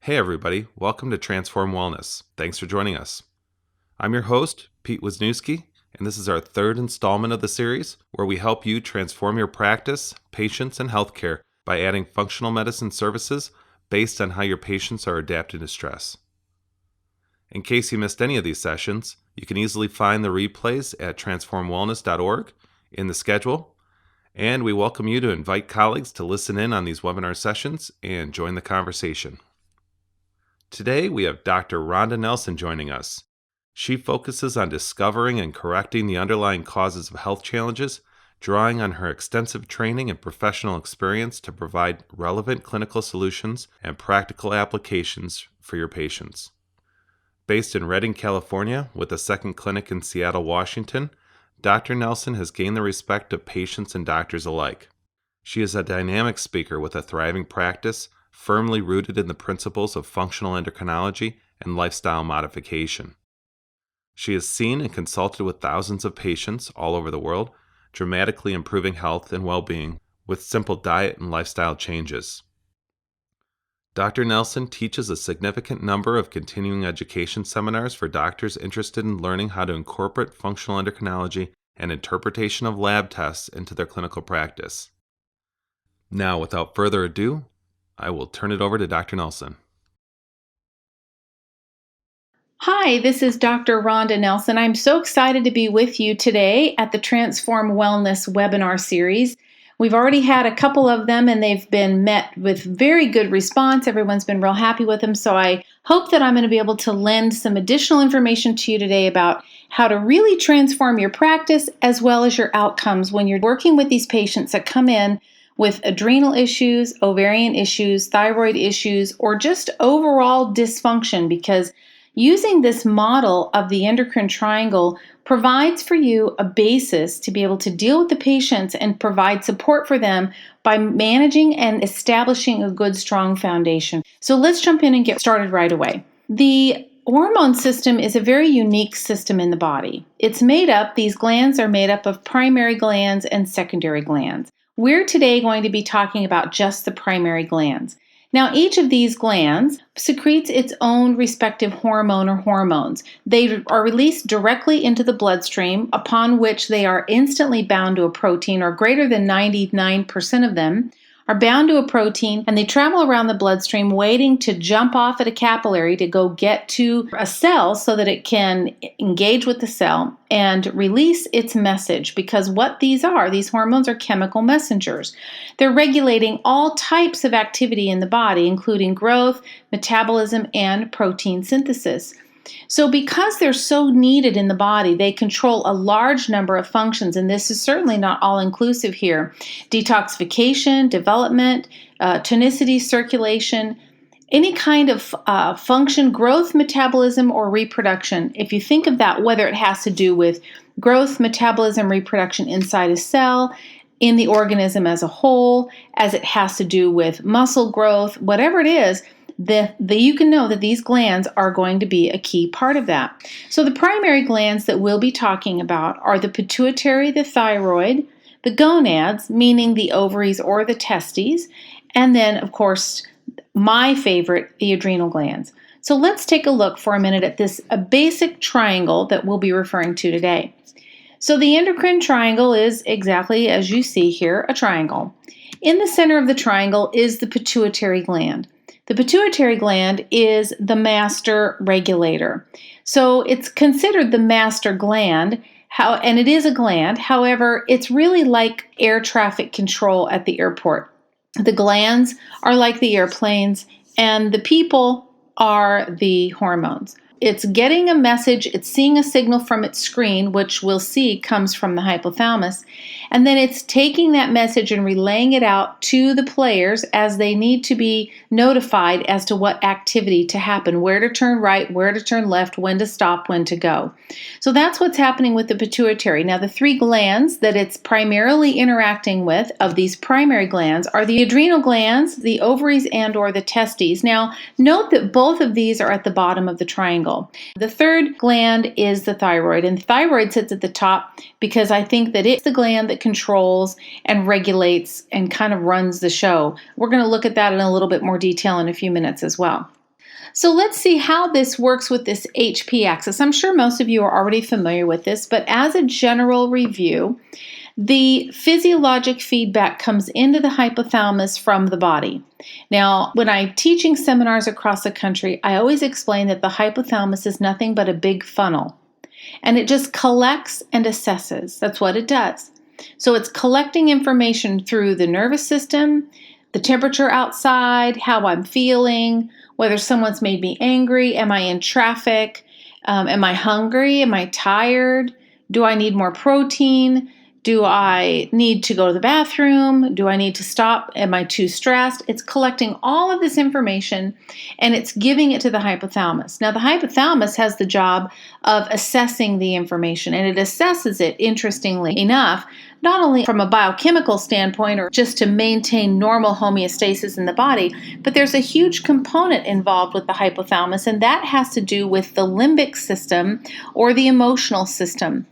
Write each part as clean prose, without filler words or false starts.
Hey everybody, welcome to Transform Wellness. Thanks for joining us. I'm your host, Pete Wisniewski, and this is our third installment of the series where we help you transform your practice, patients, and healthcare by adding functional medicine services based on how your patients are adapting to stress. In case you missed any of these sessions, you can easily find the replays at transformwellness.org in the schedule, and we welcome you to invite colleagues to listen in on these webinar sessions and join the conversation. Today, we have Dr. Ronda Nelson joining us. She focuses on discovering and correcting the underlying causes of health challenges, drawing on her extensive training and professional experience to provide relevant clinical solutions and practical applications for your patients. Based in Redding, California, with a second clinic in Seattle, Washington, Dr. Nelson has gained the respect of patients and doctors alike. She is a dynamic speaker with a thriving practice, firmly rooted in the principles of functional endocrinology and lifestyle modification. She has seen and consulted with thousands of patients all over the world, dramatically improving health and well-being with simple diet and lifestyle changes. Dr. Nelson teaches a significant number of continuing education seminars for doctors interested in learning how to incorporate functional endocrinology and interpretation of lab tests into their clinical practice. Now, without further ado, I will turn it over to Dr. Nelson. Hi, this is Dr. Ronda Nelson. I'm so excited to be with you today at the Transform Wellness webinar series. We've already had a couple of them and they've been met with very good response. Everyone's been real happy with them. So I hope that I'm going to be able to lend some additional information to you today about how to really transform your practice as well as your outcomes when you're working with these patients that come in with adrenal issues, ovarian issues, thyroid issues, or just overall dysfunction, because using this model of the endocrine triangle provides for you a basis to be able to deal with the patients and provide support for them by managing and establishing a good, strong foundation. So let's jump in and get started right away. The hormone system is a very unique system in the body. These glands are made up of primary glands and secondary glands. We're today going to be talking about just the primary glands. Now, each of these glands secretes its own respective hormone or hormones. They are released directly into the bloodstream, upon which they are instantly bound to a protein, or greater than 99% of them are bound to a protein, and they travel around the bloodstream waiting to jump off at a capillary to go get to a cell so that it can engage with the cell and release its message. Because what these hormones are chemical messengers. They're regulating all types of activity in the body, including growth, metabolism, and protein synthesis. So because they're so needed in the body, they control a large number of functions, and this is certainly not all-inclusive here. Detoxification, development, tonicity, circulation, any kind of function, growth, metabolism, or reproduction. If you think of that, whether it has to do with growth, metabolism, reproduction inside a cell, in the organism as a whole, as it has to do with muscle growth, whatever it is, you can know that these glands are going to be a key part of that. So the primary glands that we'll be talking about are the pituitary, the thyroid, the gonads, meaning the ovaries or the testes, and then, of course, my favorite, the adrenal glands. So let's take a look for a minute at this basic triangle that we'll be referring to today. So the endocrine triangle is exactly as you see here, a triangle. In the center of the triangle is the pituitary gland. The pituitary gland is the master regulator. So it's considered the master gland, and it is a gland. However, it's really like air traffic control at the airport. The glands are like the airplanes, and the people are the hormones. It's getting a message, it's seeing a signal from its screen, which we'll see comes from the hypothalamus, and then it's taking that message and relaying it out to the players as they need to be notified as to what activity to happen, where to turn right, where to turn left, when to stop, when to go. So that's what's happening with the pituitary. Now, the three glands that it's primarily interacting with of these primary glands are the adrenal glands, the ovaries, and or the testes. Now, note that both of these are at the bottom of the triangle. The third gland is the thyroid, and thyroid sits at the top because I think that it's the gland that controls and regulates and kind of runs the show. We're going to look at that in a little bit more detail in a few minutes as well. So let's see how this works with this HP axis. I'm sure most of you are already familiar with this, but as a general review, the physiologic feedback comes into the hypothalamus from the body. Now, when I'm teaching seminars across the country, I always explain that the hypothalamus is nothing but a big funnel, and it just collects and assesses. That's what it does. So it's collecting information through the nervous system, the temperature outside, how I'm feeling, whether someone's made me angry, am I in traffic, am I hungry, am I tired, do I need more protein, do I need to go to the bathroom, do I need to stop, am I too stressed? It's collecting all of this information and it's giving it to the hypothalamus. Now the hypothalamus has the job of assessing the information, and it assesses it, interestingly enough, not only from a biochemical standpoint or just to maintain normal homeostasis in the body, but there's a huge component involved with the hypothalamus, and that has to do with the limbic system or the emotional system.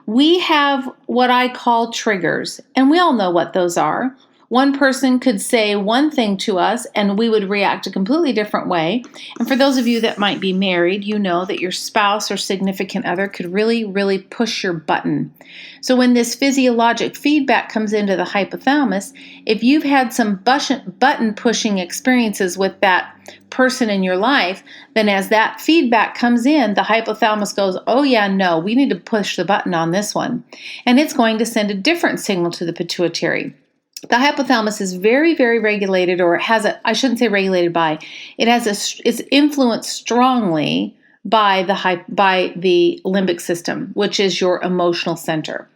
We have what I call triggers, and we all know what those are. One person could say one thing to us and we would react a completely different way. And for those of you that might be married, you know that your spouse or significant other could really, really push your button. So when this physiologic feedback comes into the hypothalamus, if you've had some button pushing experiences with that person in your life, then as that feedback comes in, the hypothalamus goes, oh yeah, no, we need to push the button on this one. And it's going to send a different signal to the pituitary. The hypothalamus is very, very regulated, or has a, I shouldn't say regulated by, it's influenced strongly by the limbic system, which is your emotional center.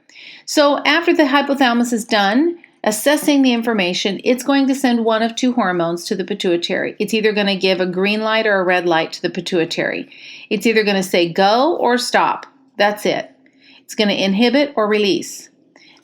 So after the hypothalamus is done assessing the information, it's going to send one of two hormones to the pituitary. It's either going to give a green light or a red light to the pituitary. It's either going to say go or stop. That's it. It's going to inhibit or release.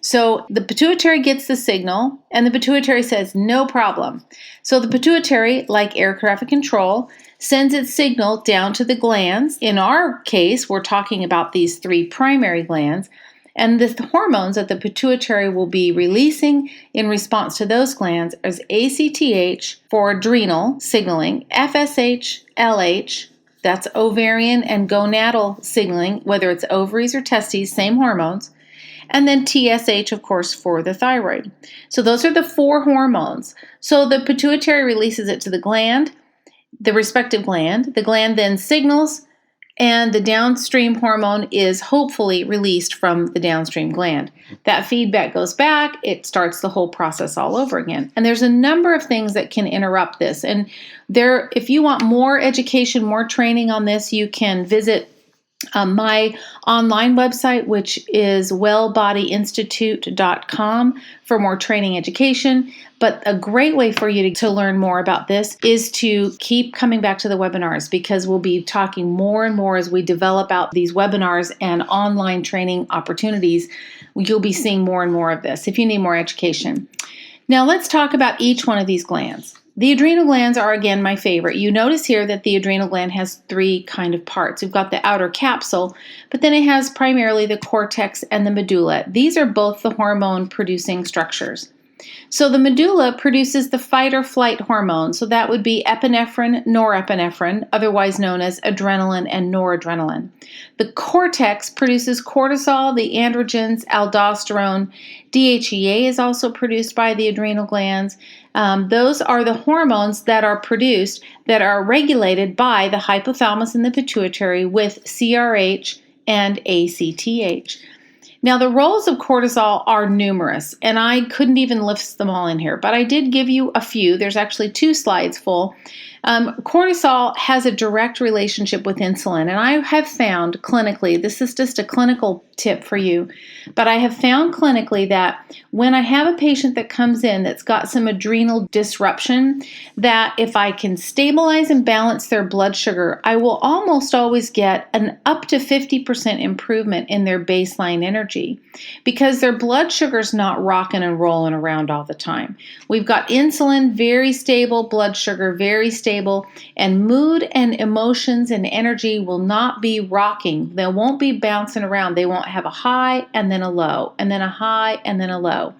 So the pituitary gets the signal, and the pituitary says, no problem. So the pituitary, like air traffic control, sends its signal down to the glands. In our case, we're talking about these three primary glands, and the hormones that the pituitary will be releasing in response to those glands is ACTH for adrenal signaling, FSH, LH, that's ovarian and gonadal signaling, whether it's ovaries or testes, same hormones, and then TSH, of course, for the thyroid. So those are the four hormones. So the pituitary releases it to the gland, the respective gland. The gland then signals, and the downstream hormone is hopefully released from the downstream gland. That feedback goes back. It starts the whole process all over again. And there's a number of things that can interrupt this. And if you want more education, more training on this, you can visit my online website, which is wellbodyinstitute.com, for more training education. But a great way for you to learn more about this is to keep coming back to the webinars, because we'll be talking more and more as we develop out these webinars and online training opportunities. You'll be seeing more and more of this if you need more education. Now let's talk about each one of these glands. The adrenal glands are, again, my favorite. You notice here that the adrenal gland has three kind of parts. We've got the outer capsule, but then it has primarily the cortex and the medulla. These are both the hormone-producing structures. So the medulla produces the fight or flight hormone. So that would be epinephrine, norepinephrine, otherwise known as adrenaline and noradrenaline. The cortex produces cortisol, the androgens, aldosterone. DHEA is also produced by the adrenal glands. Those are the hormones that are produced that are regulated by the hypothalamus and the pituitary with CRH and ACTH. Now, the roles of cortisol are numerous, and I couldn't even list them all in here, but I did give you a few. There's actually 2 slides full. Cortisol has a direct relationship with insulin, and I have found clinically, this is just a clinical tip for you, but I have found clinically that when I have a patient that comes in that's got some adrenal disruption, that if I can stabilize and balance their blood sugar, I will almost always get an up to 50% improvement in their baseline energy. energy because their blood sugar's not rocking and rolling around all the time. We've got insulin, very stable, blood sugar, very stable, and mood and emotions and energy will not be rocking. They won't be bouncing around. They won't have a high and then a low, and then a high and then a low.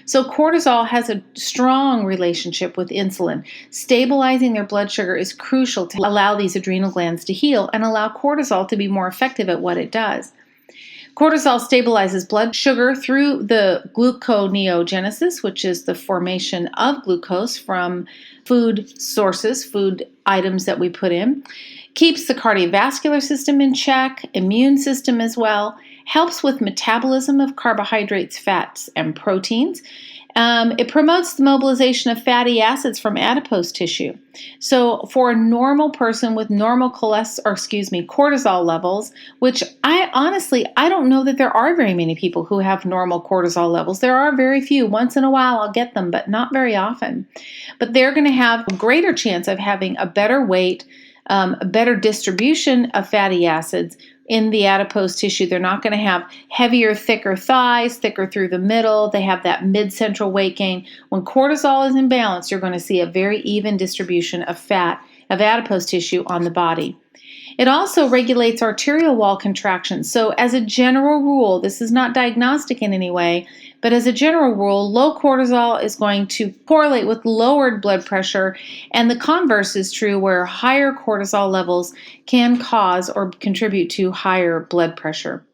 So cortisol has a strong relationship with insulin. Stabilizing their blood sugar is crucial to allow these adrenal glands to heal and allow cortisol to be more effective at what it does. Cortisol stabilizes blood sugar through the gluconeogenesis, which is the formation of glucose from food sources, food items that we put in. Keeps the cardiovascular system in check, immune system as well. Helps with metabolism of carbohydrates, fats, and proteins. It promotes the mobilization of fatty acids from adipose tissue. So for a normal person with normal cortisol levels, which I don't know that there are very many people who have normal cortisol levels. There are very few. Once in a while I'll get them, but not very often. But they're going to have a greater chance of having a better weight, a better distribution of fatty acids in the adipose tissue. They're not going to have heavier, thicker thighs, thicker through the middle. They have that mid-central weight gain. When cortisol is in balance, you're going to see a very even distribution of fat, of adipose tissue on the body. It also regulates arterial wall contractions. So as a general rule, this is not diagnostic in any way, but as a general rule, low cortisol is going to correlate with lowered blood pressure, and the converse is true where higher cortisol levels can cause or contribute to higher blood pressure.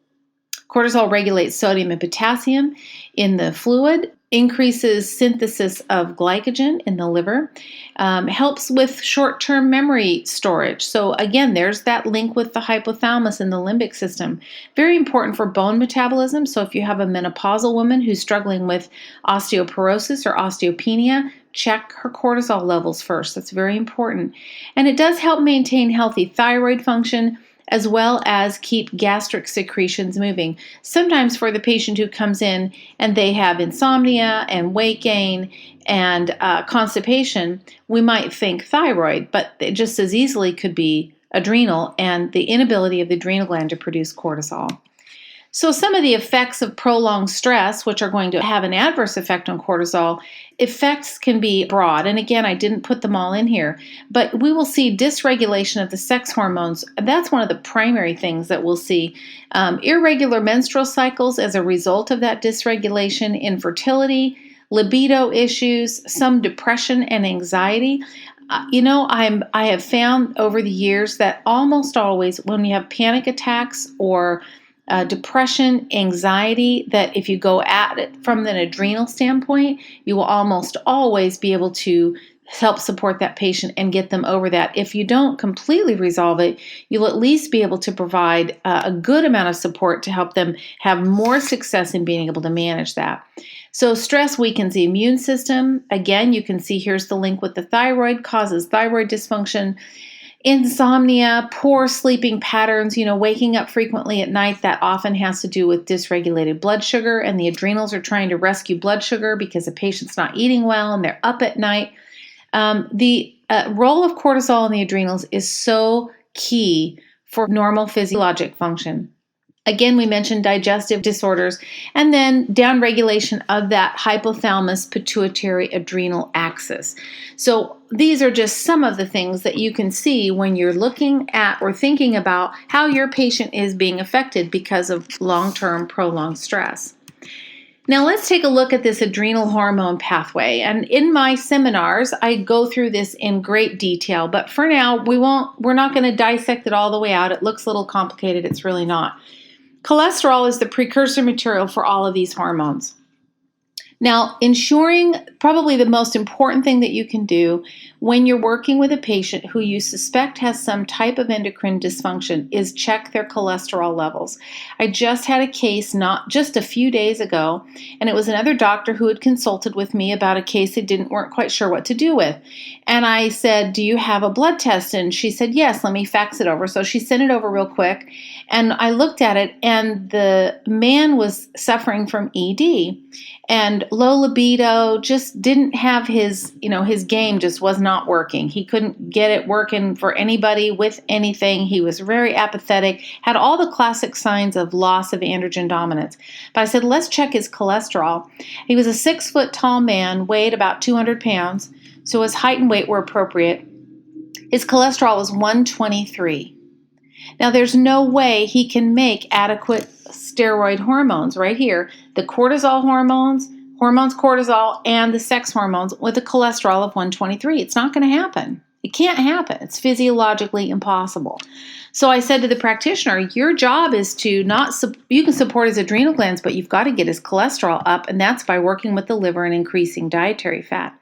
Cortisol regulates sodium and potassium in the fluid, increases synthesis of glycogen in the liver, helps with short-term memory storage. So again, there's that link with the hypothalamus and the limbic system. Very important for bone metabolism. So if you have a menopausal woman who's struggling with osteoporosis or osteopenia, check her cortisol levels first. That's very important. And it does help maintain healthy thyroid function, as well as keep gastric secretions moving. Sometimes for the patient who comes in and they have insomnia and weight gain and constipation, we might think thyroid, but it just as easily could be adrenal and the inability of the adrenal gland to produce cortisol. So some of the effects of prolonged stress, which are going to have an adverse effect on cortisol, effects can be broad. And again, I didn't put them all in here, but we will see dysregulation of the sex hormones. That's one of the primary things that we'll see. Irregular menstrual cycles as a result of that dysregulation, infertility, libido issues, some depression and anxiety. I have found over the years that almost always when you have panic attacks or depression, anxiety, that if you go at it from an adrenal standpoint, you will almost always be able to help support that patient and get them over that. If you don't completely resolve it, you'll at least be able to provide a good amount of support to help them have more success in being able to manage that. So stress weakens the immune system. Again, you can see here's the link with the thyroid, causes thyroid dysfunction. Insomnia, poor sleeping patterns, waking up frequently at night, that often has to do with dysregulated blood sugar, and the adrenals are trying to rescue blood sugar because the patient's not eating well and they're up at night. The role of cortisol in the adrenals is so key for normal physiologic function. Again, we mentioned digestive disorders and then downregulation of that hypothalamus pituitary adrenal axis. So these are just some of the things that you can see when you're looking at or thinking about how your patient is being affected because of long-term prolonged stress. Now let's take a look at this adrenal hormone pathway. And in my seminars, I go through this in great detail, but for now, we're not going to dissect it all the way out. It looks a little complicated. It's really not. Cholesterol is the precursor material for all of these hormones. Now, ensuring probably the most important thing that you can do when you're working with a patient who you suspect has some type of endocrine dysfunction is check their cholesterol levels. I just had a case not just a few days ago, and it was another doctor who had consulted with me about a case they weren't quite sure what to do with. And I said, "Do you have a blood test?" And she said, "Yes, let me fax it over." So she sent it over real quick, and I looked at it, and the man was suffering from ED. And low libido, just didn't have his game just was not not working. He couldn't get it working for anybody with anything. He was very apathetic, had all the classic signs of loss of androgen dominance. But I said, let's check his cholesterol. He was a 6 foot tall man, weighed about 200 pounds, so his height and weight were appropriate. His cholesterol was 123. Now, there's no way he can make adequate steroid hormones right here. The cortisol hormones cortisol, and the sex hormones with a cholesterol of 123. It's not going to happen. It can't happen. It's physiologically impossible. So I said to the practitioner, your job is to you can support his adrenal glands, but you've got to get his cholesterol up, and that's by working with the liver and increasing dietary fat.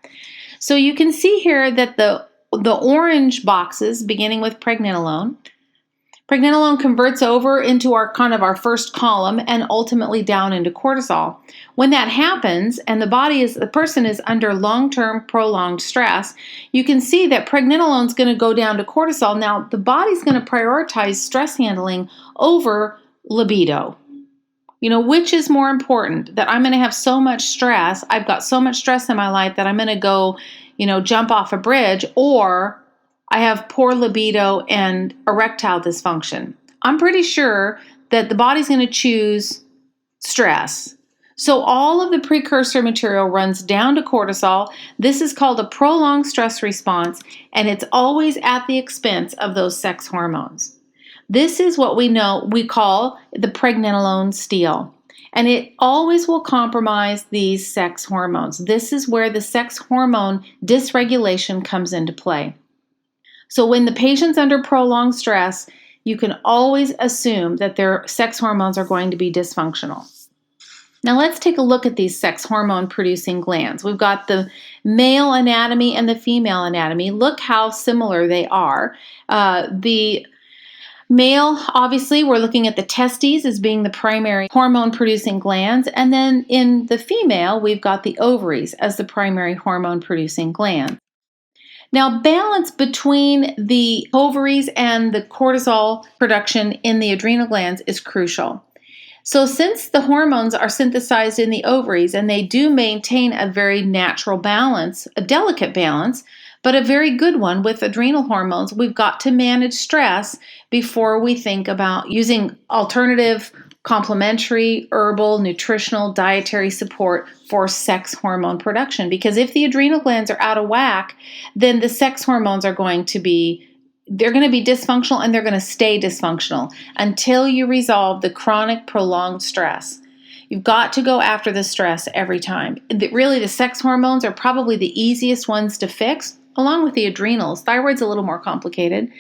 So you can see here that the orange boxes, beginning with pregnenolone converts over into our first column and ultimately down into cortisol. When that happens and the person is under long-term prolonged stress, you can see that pregnenolone is going to go down to cortisol. Now, the body's going to prioritize stress handling over libido. Which is more important? That I'm going to have so much stress, I've got so much stress in my life that I'm going to go, jump off a bridge, or I have poor libido and erectile dysfunction. I'm pretty sure that the body's going to choose stress. So all of the precursor material runs down to cortisol. This is called a prolonged stress response, and it's always at the expense of those sex hormones. This is what we call the pregnenolone steal. And it always will compromise these sex hormones. This is where the sex hormone dysregulation comes into play. So when the patient's under prolonged stress, you can always assume that their sex hormones are going to be dysfunctional. Now let's take a look at these sex hormone producing glands. We've got the male anatomy and the female anatomy. Look how similar they are. The male, obviously, we're looking at the testes as being the primary hormone producing glands. And then in the female, we've got the ovaries as the primary hormone producing gland. Now, balance between the ovaries and the cortisol production in the adrenal glands is crucial. So since the hormones are synthesized in the ovaries and they do maintain a very natural balance, a delicate balance, but a very good one with adrenal hormones, we've got to manage stress before we think about using alternative complementary, herbal, nutritional, dietary support for sex hormone production. Because if the adrenal glands are out of whack, then the sex hormones are going to be dysfunctional, and they're going to stay dysfunctional until you resolve the chronic prolonged stress. You've got to go after the stress every time. Really, the sex hormones are probably the easiest ones to fix, along with the adrenals. Thyroid's a little more complicated.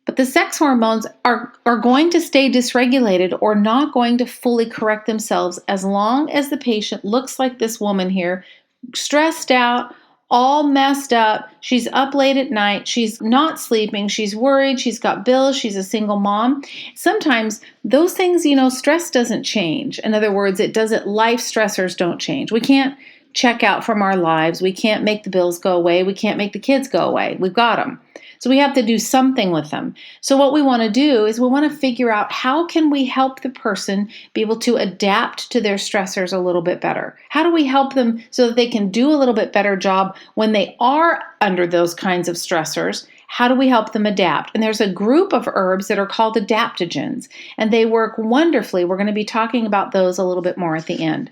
But the sex hormones are going to stay dysregulated or not going to fully correct themselves as long as the patient looks like this woman here, stressed out, all messed up. She's up late at night. She's not sleeping. She's worried. She's got bills. She's a single mom. Sometimes those things, stress doesn't change. In other words, life stressors don't change. We can't check out from our lives. We can't make the bills go away. We can't make the kids go away. We've got them. So we have to do something with them. So what we want to do is we want to figure out how can we help the person be able to adapt to their stressors a little bit better? How do we help them so that they can do a little bit better job when they are under those kinds of stressors? How do we help them adapt? And there's a group of herbs that are called adaptogens, and they work wonderfully. We're going to be talking about those a little bit more at the end.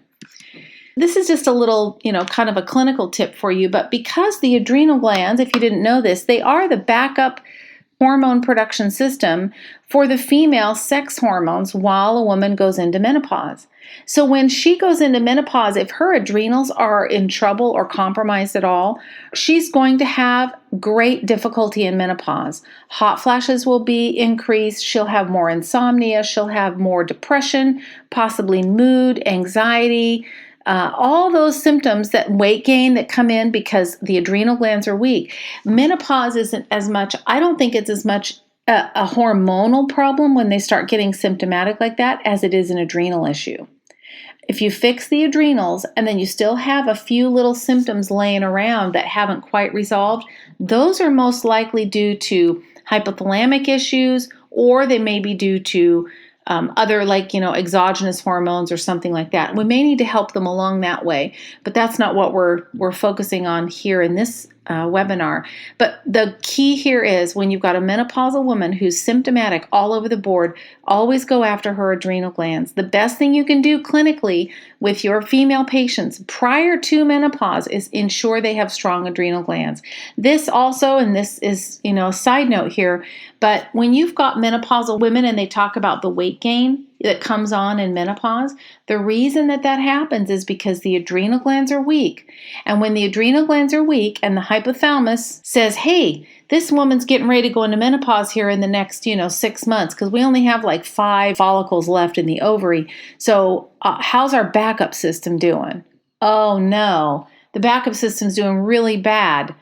This is just a little, kind of a clinical tip for you, but because the adrenal glands, if you didn't know this, they are the backup hormone production system for the female sex hormones while a woman goes into menopause. So when she goes into menopause, if her adrenals are in trouble or compromised at all, she's going to have great difficulty in menopause. Hot flashes will be increased. She'll have more insomnia. She'll have more depression, possibly mood, anxiety, all those symptoms, that weight gain that come in because the adrenal glands are weak. Menopause isn't as much, I don't think it's as much a hormonal problem when they start getting symptomatic like that as it is an adrenal issue. If you fix the adrenals and then you still have a few little symptoms laying around that haven't quite resolved, those are most likely due to hypothalamic issues, or they may be due to other exogenous hormones or something like that. We may need to help them along that way, but that's not what we're focusing on here in this webinar. But the key here is when you've got a menopausal woman who's symptomatic all over the board, always go after her adrenal glands. The best thing you can do clinically with your female patients prior to menopause is ensure they have strong adrenal glands. This also, and this is, a side note here, but when you've got menopausal women and they talk about the weight gain that comes on in menopause, the reason that happens is because the adrenal glands are weak. And when the adrenal glands are weak and the hypothalamus says, hey, this woman's getting ready to go into menopause here in the next, 6 months, because we only have like 5 follicles left in the ovary. So how's our backup system doing? Oh no, the backup system's doing really bad.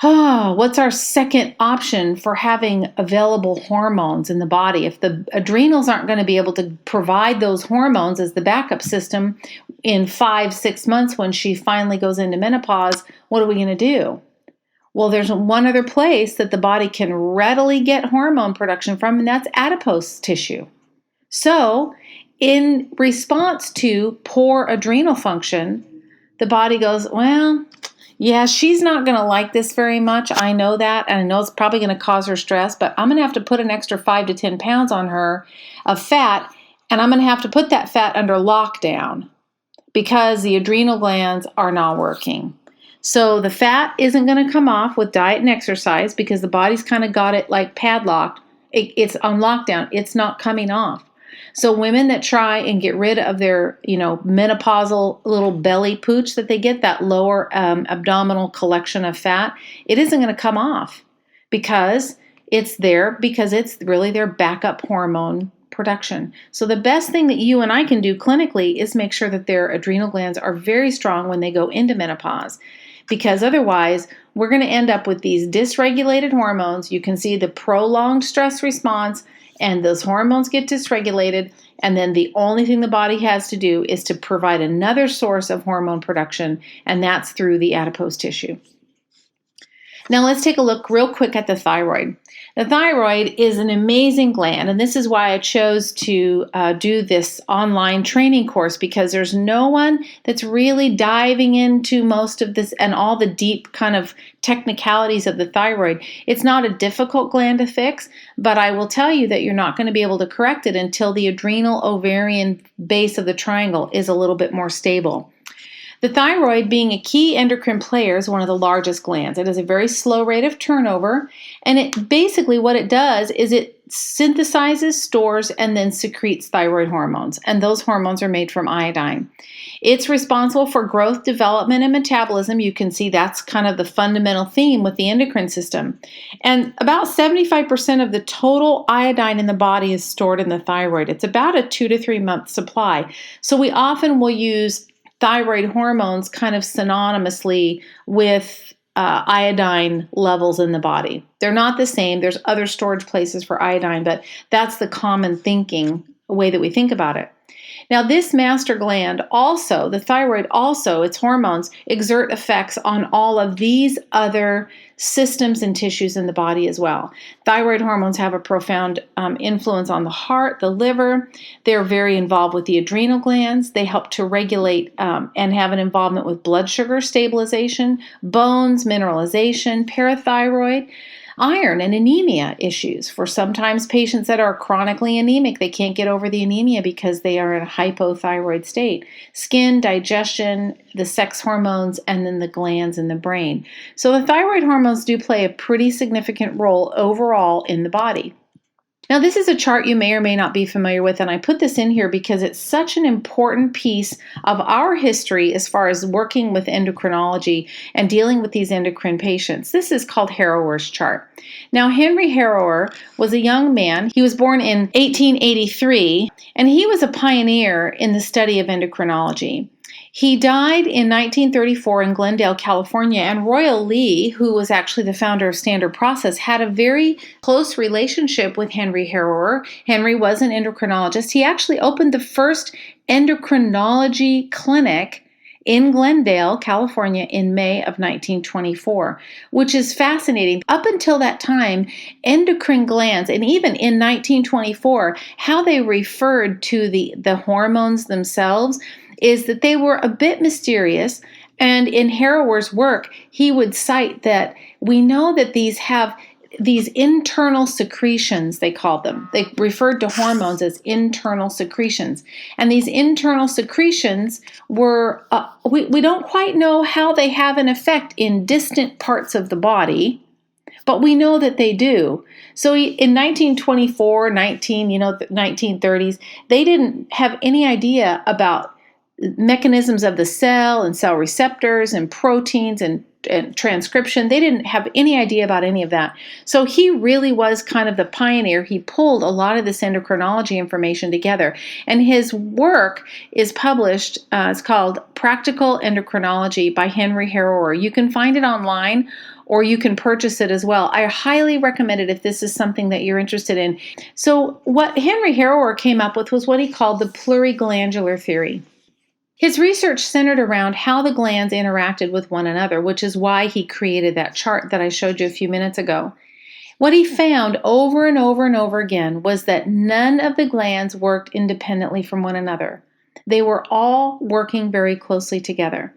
What's our second option for having available hormones in the body? If the adrenals aren't going to be able to provide those hormones as the backup system in 5-6 months when she finally goes into menopause, what are we going to do? Well, there's one other place that the body can readily get hormone production from, and that's adipose tissue. So, in response to poor adrenal function, the body goes, well, yeah, she's not going to like this very much. I know that, and I know it's probably going to cause her stress, but I'm going to have to put an extra 5 to 10 pounds on her of fat, and I'm going to have to put that fat under lockdown because the adrenal glands are not working. So the fat isn't going to come off with diet and exercise because the body's kind of got it like padlocked. It's on lockdown. It's not coming off. So women that try and get rid of their, menopausal little belly pooch that they get, that lower abdominal collection of fat, it isn't going to come off because it's there because it's really their backup hormone production. So the best thing that you and I can do clinically is make sure that their adrenal glands are very strong when they go into menopause, because otherwise we're going to end up with these dysregulated hormones. You can see the prolonged stress response, and those hormones get dysregulated, and then the only thing the body has to do is to provide another source of hormone production, and that's through the adipose tissue. Now let's take a look real quick at the thyroid. The thyroid is an amazing gland, and this is why I chose to do this online training course, because there's no one that's really diving into most of this and all the deep kind of technicalities of the thyroid. It's not a difficult gland to fix, but I will tell you that you're not going to be able to correct it until the adrenal ovarian base of the triangle is a little bit more stable. The thyroid, being a key endocrine player, is one of the largest glands. It has a very slow rate of turnover, and it basically what it does is it synthesizes, stores, and then secretes thyroid hormones, and those hormones are made from iodine. It's responsible for growth, development, and metabolism. You can see that's kind of the fundamental theme with the endocrine system. And about 75% of the total iodine in the body is stored in the thyroid. It's about a 2 to 3 month supply. So we often will use thyroid hormones kind of synonymously with iodine levels in the body. They're not the same. There's other storage places for iodine, but that's the common thinking way that we think about it. Now, this master gland also, the thyroid also, its hormones exert effects on all of these other systems and tissues in the body as well. Thyroid hormones have a profound influence on the heart, the liver. They're very involved with the adrenal glands. They help to regulate and have an involvement with blood sugar stabilization, bones, mineralization, parathyroid, iron and anemia issues. For sometimes patients that are chronically anemic, they can't get over the anemia because they are in a hypothyroid state. Skin, digestion, the sex hormones, and then the glands in the brain. So the thyroid hormones do play a pretty significant role overall in the body. Now, this is a chart you may or may not be familiar with, and I put this in here because it's such an important piece of our history as far as working with endocrinology and dealing with these endocrine patients. This is called Harrower's chart. Now, Henry Harrower was a young man. He was born in 1883, and he was a pioneer in the study of endocrinology. He died in 1934 in Glendale, California, and Royal Lee, who was actually the founder of Standard Process, had a very close relationship with Henry Harrower. Henry was an endocrinologist. He actually opened the first endocrinology clinic in Glendale, California, in May of 1924, which is fascinating. Up until that time, endocrine glands, and even in 1924, how they referred to the hormones themselves is that they were a bit mysterious, And in Harrower's work, he would cite that we know that these have these internal secretions, they called them. They referred to hormones as internal secretions. And these internal secretions were, we don't quite know how they have an effect in distant parts of the body, but we know that they do. So in 1924, 1930s, they didn't have any idea about mechanisms of the cell and cell receptors and proteins and transcription. They didn't have any idea about any of that. So he really was kind of the pioneer. He pulled a lot of this endocrinology information together. And his work is published, it's called Practical Endocrinology by Henry Harrower. You can find it online, or you can purchase it as well. I highly recommend it if this is something that you're interested in. So what Henry Harrower came up with was what he called the pluriglandular theory. His research centered around how the glands interacted with one another, which is why he created that chart that I showed you a few minutes ago. What he found over and over and over again was that none of the glands worked independently from one another. They were all working very closely together.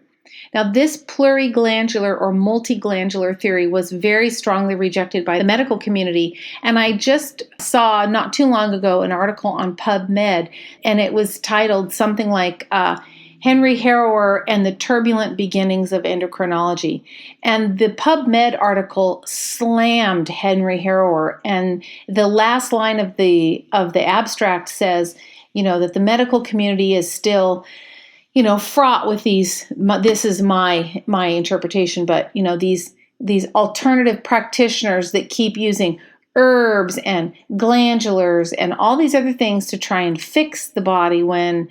Now, this pluriglandular or multiglandular theory was very strongly rejected by the medical community. And I just saw not too long ago an article on PubMed, and it was titled something like Henry Harrower and the Turbulent Beginnings of Endocrinology. And the PubMed article slammed Henry Harrower. And the last line of the abstract says, that the medical community is still fraught with these, this is my interpretation, but, these alternative practitioners that keep using herbs and glandulars and all these other things to try and fix the body when,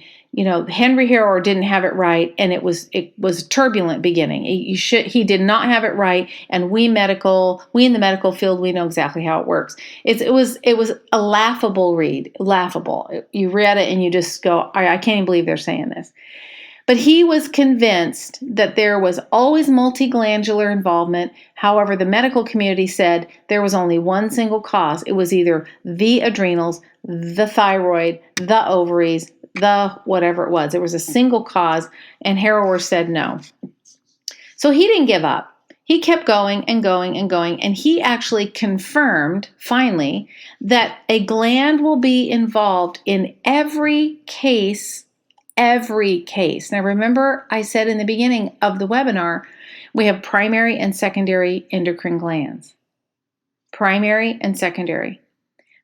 Henry Harrower didn't have it right, and it was a turbulent beginning. He did not have it right, and we in the medical field, we know exactly how it works. It was a laughable read, laughable. You read it and you just go, I can't even believe they're saying this. But he was convinced that there was always multiglandular involvement. However, the medical community said there was only one single cause. It was either the adrenals, the thyroid, the ovaries, the whatever it was. There was a single cause, and Harrower said no. So he didn't give up. He kept going and going and going, and he actually confirmed, finally, that a gland will be involved in every case. Now remember, I said in the beginning of the webinar, we have primary and secondary endocrine glands. Primary and secondary.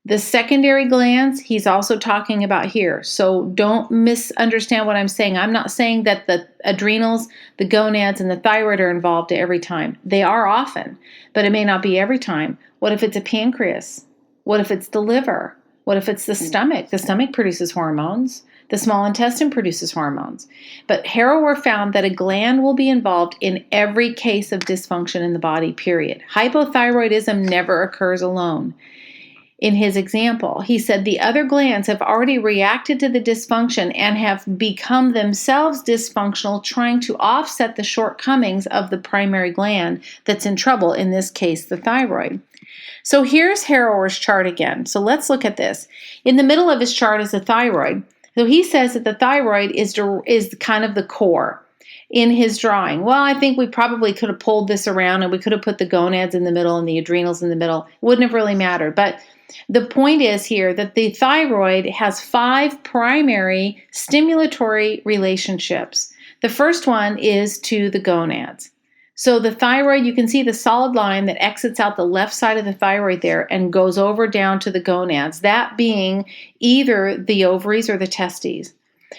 The secondary glands, he's also talking about here. So don't misunderstand what I'm saying. I'm not saying that the adrenals, the gonads, and the thyroid are involved every time. They are often, but it may not be every time. What if it's a pancreas? What if it's the liver? What if it's the stomach? The stomach produces hormones. The small intestine produces hormones. But Harrower found that a gland will be involved in every case of dysfunction in the body, period. Hypothyroidism never occurs alone. In his example, he said the other glands have already reacted to the dysfunction and have become themselves dysfunctional, trying to offset the shortcomings of the primary gland that's in trouble, in this case, the thyroid. So here's Harrower's chart again. So let's look at this. In the middle of his chart is the thyroid. So he says that the thyroid is kind of the core in his drawing. Well, I think we probably could have pulled this around and we could have put the gonads in the middle and the adrenals in the middle. It wouldn't have really mattered. But the point is here that the thyroid has 5 primary stimulatory relationships. The first one is to the gonads. So the thyroid, you can see the solid line that exits out the left side of the thyroid there and goes over down to the gonads, that being either the ovaries or the testes.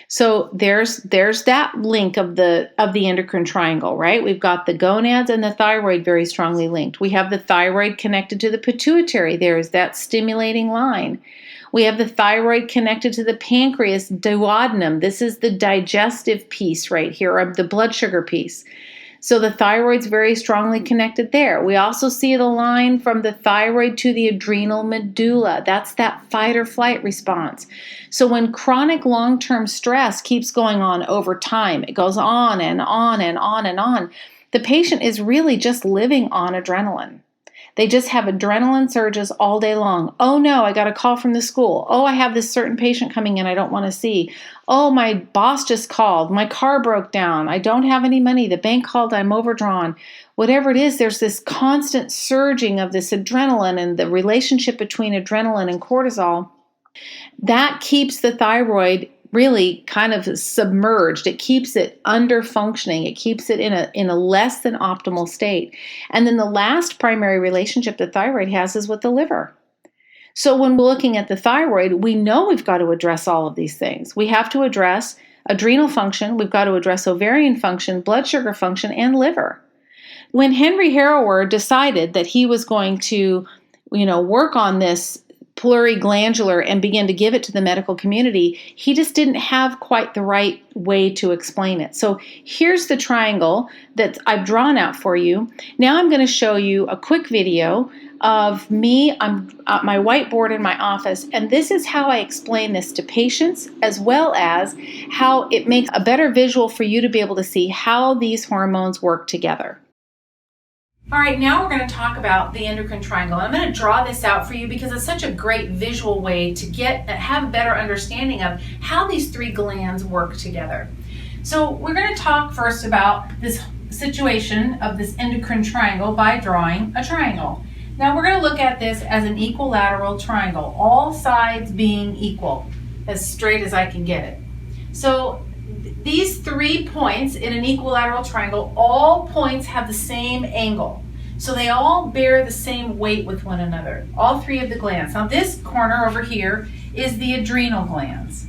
So there's that link of the endocrine triangle, right? We've got the gonads and the thyroid very strongly linked. We have the thyroid connected to the pituitary. There's that stimulating line. We have the thyroid connected to the pancreas duodenum. This is the digestive piece right here, or the blood sugar piece. So the thyroid's very strongly connected there. We also see the line from the thyroid to the adrenal medulla. That's that fight or flight response. So when chronic long-term stress keeps going on over time, it goes on and on and on and on, the patient is really just living on adrenaline. They just have adrenaline surges all day long. Oh no, I got a call from the school. Oh, I have this certain patient coming in I don't want to see. Oh, my boss just called. My car broke down. I don't have any money. The bank called. I'm overdrawn. Whatever it is, there's this constant surging of this adrenaline, and the relationship between adrenaline and cortisol that keeps the thyroid really kind of submerged. It keeps it under functioning. It keeps it in a less than optimal state. And then the last primary relationship the thyroid has is with the liver. So when we're looking at the thyroid, we know we've got to address all of these things. We have to address adrenal function, we've got to address ovarian function, blood sugar function, and liver. When Henry Harrower decided that he was going to, work on this pluriglandular and begin to give it to the medical community, he just didn't have quite the right way to explain it. So here's the triangle that I've drawn out for you. Now I'm going to show you a quick video of me. I'm at my whiteboard in my office, and this is how I explain this to patients, as well as how it makes a better visual for you to be able to see how these hormones work together. All right, now we're going to talk about the endocrine triangle. I'm going to draw this out for you because it's such a great visual way to have a better understanding of how these three glands work together. So we're going to talk first about this situation of this endocrine triangle by drawing a triangle. Now we're going to look at this as an equilateral triangle, all sides being equal, as straight as I can get it. So these 3 points in an equilateral triangle, all points have the same angle. So they all bear the same weight with one another, all 3 of the glands. Now this corner over here is the adrenal glands.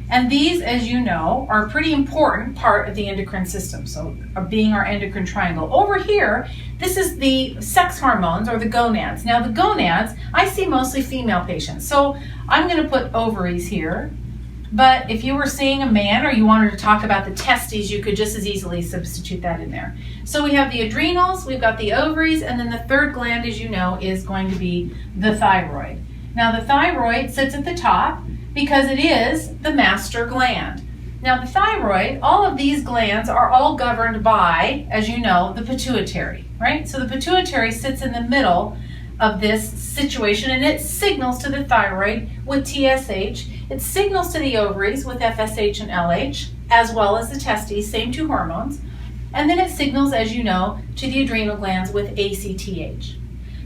And these, as you know, are a pretty important part of the endocrine system, so being our endocrine triangle. Over here, this is the sex hormones, or the gonads. Now the gonads, I see mostly female patients, so I'm going to put ovaries here. But if you were seeing a man or you wanted to talk about the testes, you could just as easily substitute that in there. So we have the adrenals, we've got the ovaries, and then the third gland, as you know, is going to be the thyroid. Now the thyroid sits at the top because it is the master gland. Now the thyroid, all of these glands are all governed by, as you know, the pituitary, right? So the pituitary sits in the middle of this situation, and it signals to the thyroid with TSH. It signals to the ovaries with FSH and LH, as well as the testes, same 2 hormones. And then it signals, as you know, to the adrenal glands with ACTH.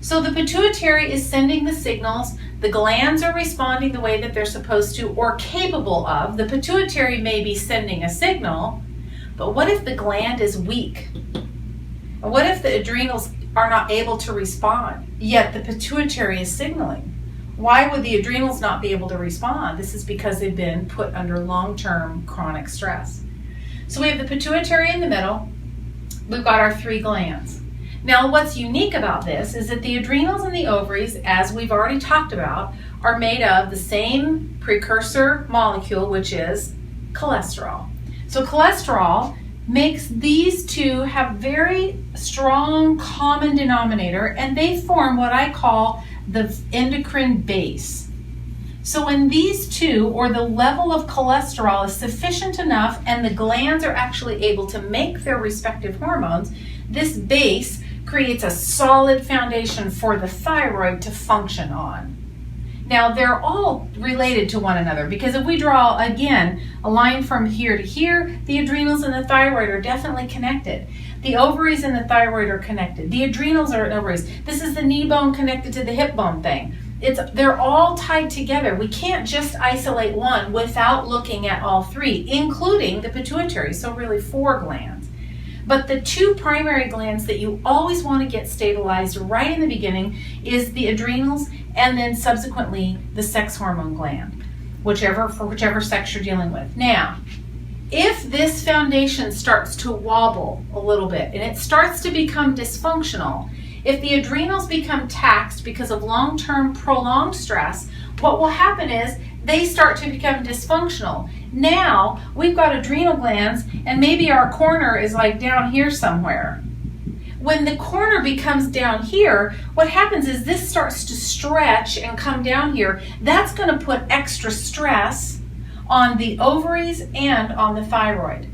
So the pituitary is sending the signals. The glands are responding the way that they're supposed to or capable of. The pituitary may be sending a signal, but what if the gland is weak? Or what if the adrenals are not able to respond, yet the pituitary is signaling? Why would the adrenals not be able to respond? This is because they've been put under long-term chronic stress. So we have the pituitary in the middle. We've got our 3 glands. Now what's unique about this is that the adrenals and the ovaries, as we've already talked about, are made of the same precursor molecule, which is cholesterol. So cholesterol makes these 2 have very strong common denominator, and they form what I call the endocrine base. So when these 2, or the level of cholesterol, is sufficient enough and the glands are actually able to make their respective hormones, this base creates a solid foundation for the thyroid to function on. Now they're all related to one another, because if we draw, again, a line from here to here, the adrenals and the thyroid are definitely connected. The ovaries and the thyroid are connected. The adrenals are ovaries. This is the knee bone connected to the hip bone thing. They're all tied together. We can't just isolate one without looking at all 3, including the pituitary, so really 4 glands. But the 2 primary glands that you always want to get stabilized right in the beginning is the adrenals, and then subsequently the sex hormone gland, for whichever sex you're dealing with. Now, if this foundation starts to wobble a little bit and it starts to become dysfunctional, if the adrenals become taxed because of long-term prolonged stress, what will happen is they start to become dysfunctional. Now we've got adrenal glands, and maybe our corner is like down here somewhere. When the corner becomes down here, what happens is this starts to stretch and come down here. That's going to put extra stress on the ovaries and on the thyroid.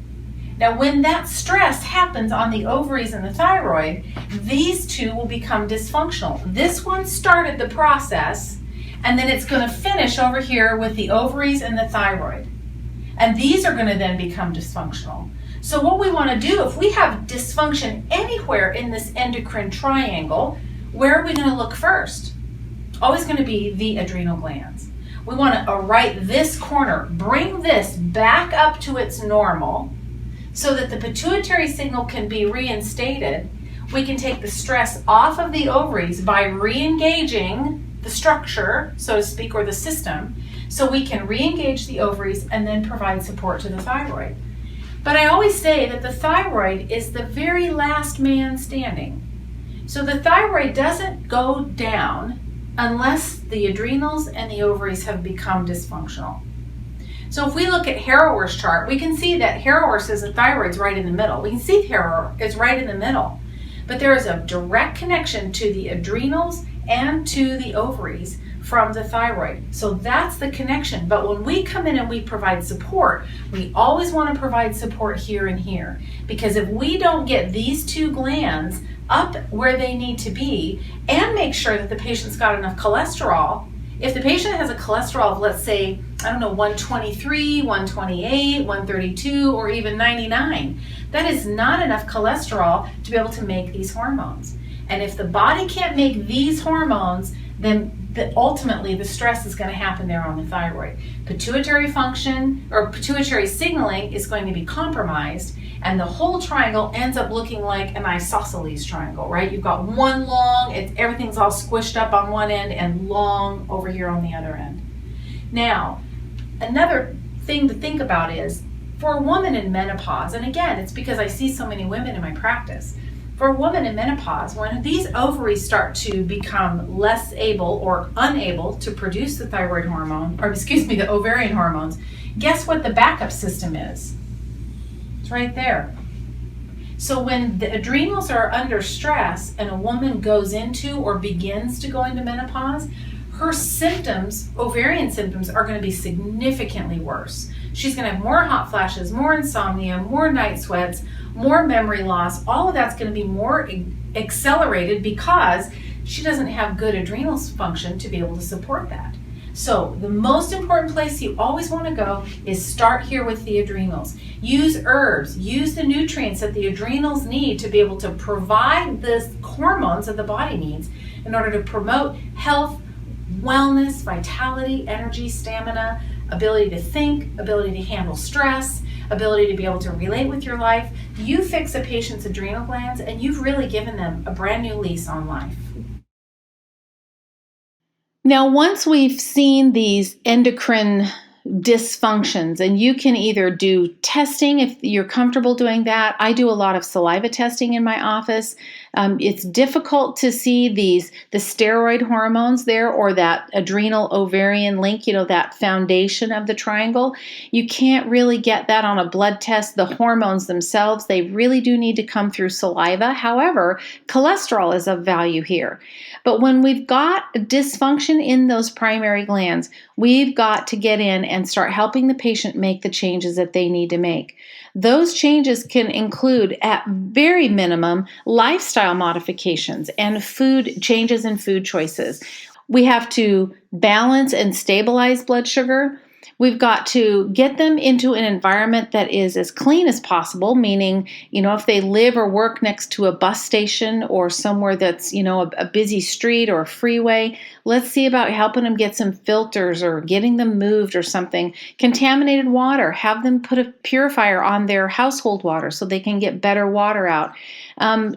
Now, when that stress happens on the ovaries and the thyroid, these two will become dysfunctional. This one started the process, and then it's going to finish over here with the ovaries and the thyroid. And these are going to then become dysfunctional. So what we want to do, if we have dysfunction anywhere in this endocrine triangle, where are we going to look first? Always going to be the adrenal glands. We want to right this corner, bring this back up to its normal so that the pituitary signal can be reinstated. We can take the stress off of the ovaries by re-engaging the structure, so to speak, or the system, so we can re-engage the ovaries and then provide support to the thyroid. But I always say that the thyroid is the very last man standing. So the thyroid doesn't go down unless the adrenals and the ovaries have become dysfunctional. So if we look at Harrower's chart, we can see that Harrower says the thyroid's right in the middle. We can see Harrower is right in the middle. But there is a direct connection to the adrenals and to the ovaries from the thyroid. So that's the connection. But when we come in and we provide support, we always want to provide support here and here. Because if we don't get these two glands up where they need to be and make sure that the patient's got enough cholesterol, if the patient has a cholesterol of, let's say, 123, 128, 132, or even 99, that is not enough cholesterol to be able to make these hormones. And if the body can't make these hormones, then ultimately the stress is going to happen there on the thyroid. Pituitary function or pituitary signaling is going to be compromised, and the whole triangle ends up looking like an isosceles triangle, right? You've got one long, everything's all squished up on one end and long over here on the other end. Now, another thing to think about is for a woman in menopause, and again, it's because I see so many women in my practice. For a woman in menopause, when these ovaries start to become less able or unable to produce the thyroid hormone, the ovarian hormones, guess what the backup system is? It's right there. So when the adrenals are under stress and a woman goes into or begins to go into menopause, her symptoms, ovarian symptoms, are going to be significantly worse. She's going to have more hot flashes, more insomnia, more night sweats, more memory loss. All of that's going to be more accelerated because she doesn't have good adrenal function to be able to support that. So the most important place you always want to go is start here with the adrenals. Use herbs, use the nutrients that the adrenals need to be able to provide the hormones that the body needs in order to promote health, wellness, vitality, energy, stamina, ability to think, ability to handle stress, ability to be able to relate with your life. You fix a patient's adrenal glands and you've really given them a brand new lease on life. Now, once we've seen these endocrine dysfunctions, and you can either do testing if you're comfortable doing that. I do a lot of saliva testing in my office. It's difficult to see the steroid hormones there or that adrenal ovarian link, that foundation of the triangle. You can't really get that on a blood test. The hormones themselves, they really do need to come through saliva. However, cholesterol is of value here. But when we've got dysfunction in those primary glands, we've got to get in and start helping the patient make the changes that they need to make. Those changes can include, at very minimum, lifestyle modifications and food changes in food choices. We have to balance and stabilize blood sugar. We've got to get them into an environment that is as clean as possible, meaning, if they live or work next to a bus station or somewhere that's, a busy street or a freeway, let's see about helping them get some filters or getting them moved or something. Contaminated water, have them put a purifier on their household water so they can get better water out.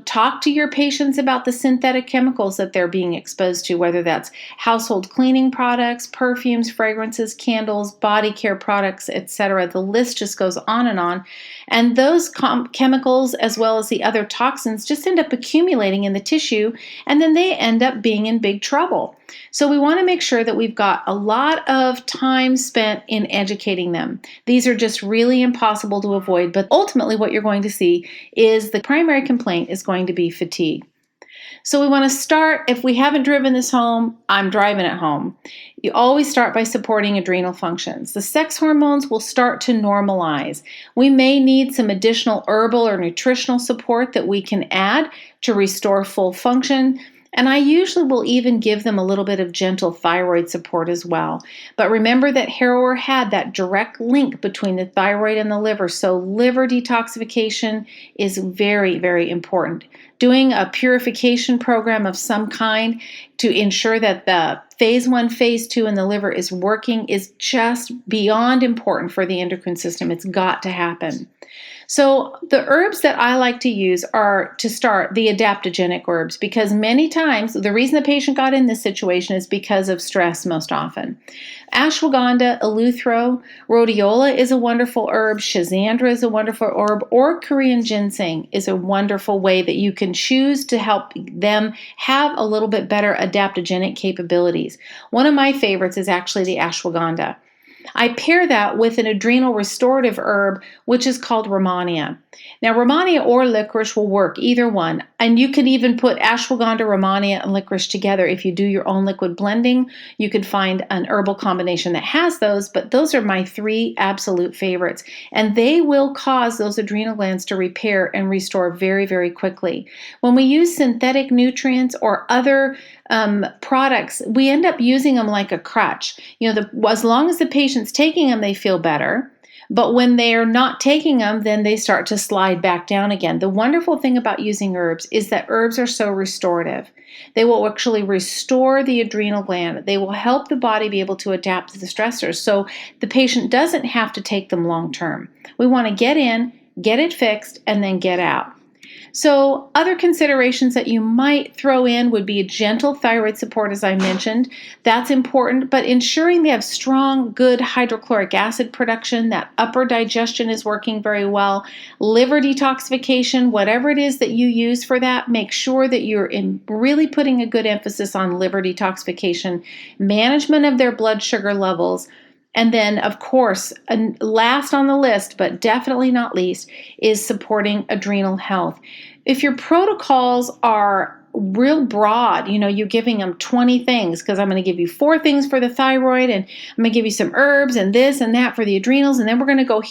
Talk to your patients about the synthetic chemicals that they're being exposed to, whether that's household cleaning products, perfumes, fragrances, candles, body care products, etc. The list just goes on. And those chemicals, as well as the other toxins, just end up accumulating in the tissue, and then they end up being in big trouble. So we want to make sure that we've got a lot of time spent in educating them. These are just really impossible to avoid, but ultimately what you're going to see is the primary complaint is going to be fatigue. So we want to start, if we haven't driven this home, I'm driving it home. You always start by supporting adrenal functions. The sex hormones will start to normalize. We may need some additional herbal or nutritional support that we can add to restore full function. And I usually will even give them a little bit of gentle thyroid support as well. But remember that Harrower had that direct link between the thyroid and the liver. So liver detoxification is very, very important. Doing a purification program of some kind to ensure that the phase 1, phase 2 in the liver is working is just beyond important for the endocrine system. It's got to happen. So the herbs that I like to use are, to start, the adaptogenic herbs, because many times the reason the patient got in this situation is because of stress most often. Ashwagandha, eleuthero, rhodiola is a wonderful herb, schizandra is a wonderful herb, or Korean ginseng is a wonderful way that you can choose to help them have a little bit better adaptogenic capabilities. One of my favorites is actually the ashwagandha. I pair that with an adrenal restorative herb, which is called Rehmannia. Now, Rehmannia or licorice will work, either one. And you could even put ashwagandha, Rehmannia, and licorice together. If you do your own liquid blending, you could find an herbal combination that has those, but those are my 3 absolute favorites. And they will cause those adrenal glands to repair and restore very, very quickly. When we use synthetic nutrients or other products, we end up using them like a crutch. As long as the patient's taking them, they feel better. But when they're not taking them, then they start to slide back down again. The wonderful thing about using herbs is that herbs are so restorative. They will actually restore the adrenal gland. They will help the body be able to adapt to the stressors. So the patient doesn't have to take them long term. We want to get in, get it fixed, and then get out. So other considerations that you might throw in would be a gentle thyroid support, as I mentioned. That's important, but ensuring they have strong, good hydrochloric acid production, that upper digestion is working very well, liver detoxification, whatever it is that you use for that, make sure that you're really putting a good emphasis on liver detoxification, management of their blood sugar levels. And then, of course, last on the list, but definitely not least, is supporting adrenal health. If your protocols are real broad, you're giving them 20 things, because I'm going to give you 4 things for the thyroid, and I'm going to give you some herbs and this and that for the adrenals, and then we're going to go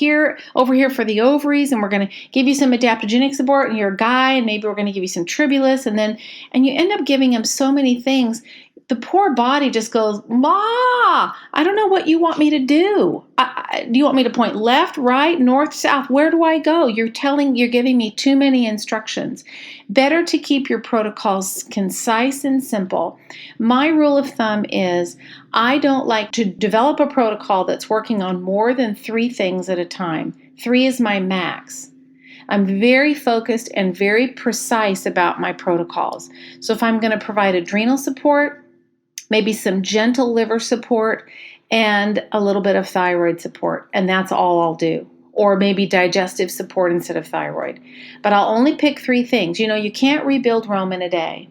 over here for the ovaries, and we're going to give you some adaptogenic support, and you're a guy, and maybe we're going to give you some tribulus, and you end up giving them so many things. The poor body just goes, Ma, I don't know what you want me to do. Do you want me to point left, right, north, south? Where do I go? You're giving me too many instructions. Better to keep your protocols concise and simple. My rule of thumb is I don't like to develop a protocol that's working on more than 3 things at a time. 3 is my max. I'm very focused and very precise about my protocols. So if I'm going to provide adrenal support, maybe some gentle liver support, and a little bit of thyroid support, and that's all I'll do. Or maybe digestive support instead of thyroid. But I'll only pick 3 things. You can't rebuild Rome in a day.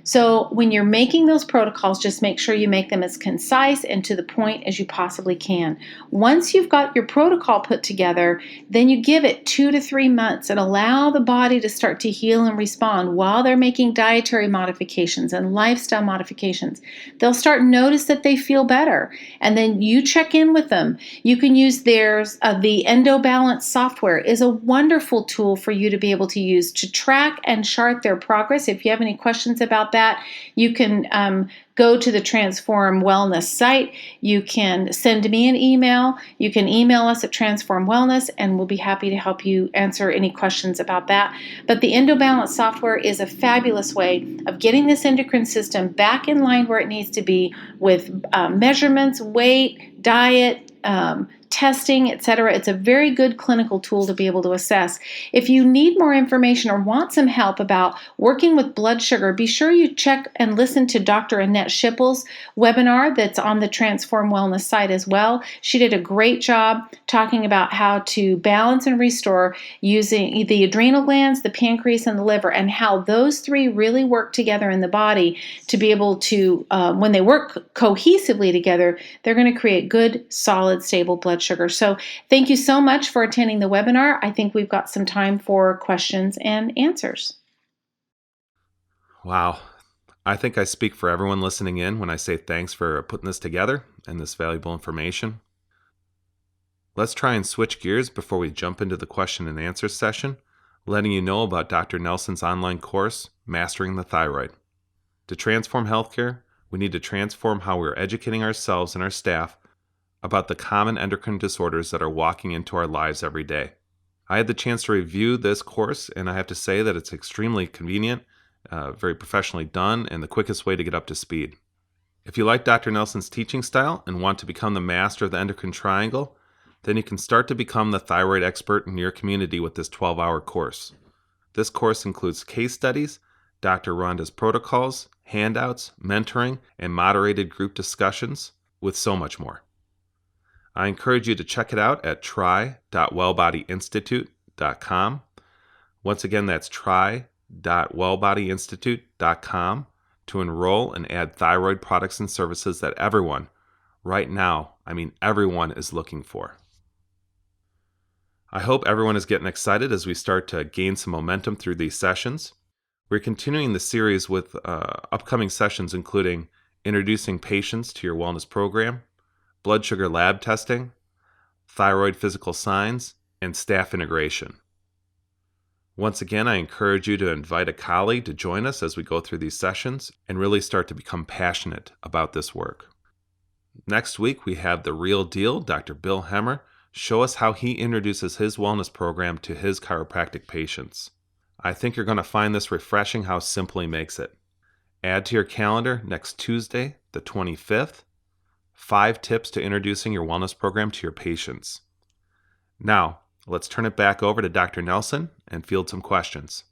So when you're making those protocols, just make sure you make them as concise and to the point as you possibly can. Once you've got your protocol put together, then you give it 2 to 3 months and allow the body to start to heal and respond while they're making dietary modifications and lifestyle modifications. They'll start to notice that they feel better, and then you check in with them. You can use the EndoBalance software is a wonderful tool for you to be able to use to track and chart their progress. If you have any questions about that, you can go to the Transform Wellness site. You can send me an email. You can email us at Transform Wellness, and we'll be happy to help you answer any questions about that. But the EndoBalance software is a fabulous way of getting this endocrine system back in line where it needs to be with measurements, weight, diet, testing, etc. It's a very good clinical tool to be able to assess. If you need more information or want some help about working with blood sugar, be sure you check and listen to Dr. Annette Schippel's webinar that's on the Transform Wellness site as well. She did a great job talking about how to balance and restore using the adrenal glands, the pancreas, and the liver, and how those 3 really work together in the body to be able to, when they work cohesively together, they're going to create good, solid, stable blood sugar. So thank you so much for attending the webinar. I think we've got some time for questions and answers. Wow. I think I speak for everyone listening in when I say thanks for putting this together and this valuable information. Let's try and switch gears before we jump into the question and answer session, letting you know about Dr. Nelson's online course, Mastering the Thyroid. To transform healthcare, we need to transform how we're educating ourselves and our staff about the common endocrine disorders that are walking into our lives every day. I had the chance to review this course, and I have to say that it's extremely convenient, very professionally done, and the quickest way to get up to speed. If you like Dr. Nelson's teaching style and want to become the master of the endocrine triangle, then you can start to become the thyroid expert in your community with this 12-hour course. This course includes case studies, Dr. Ronda's protocols, handouts, mentoring, and moderated group discussions, with so much more. I encourage you to check it out at try.wellbodyinstitute.com. Once again, that's try.wellbodyinstitute.com to enroll and add thyroid products and services that everyone, right now, everyone is looking for. I hope everyone is getting excited as we start to gain some momentum through these sessions. We're continuing the series with upcoming sessions including introducing patients to your wellness program, blood sugar lab testing, thyroid physical signs, and staff integration. Once again, I encourage you to invite a colleague to join us as we go through these sessions and really start to become passionate about this work. Next week, we have the real deal, Dr. Bill Hemmer, show us how he introduces his wellness program to his chiropractic patients. I think you're going to find this refreshing how simple he makes it. Add to your calendar next Tuesday, the 25th, 5 tips to introducing your wellness program to your patients. Now, let's turn it back over to Dr. Nelson and field some questions.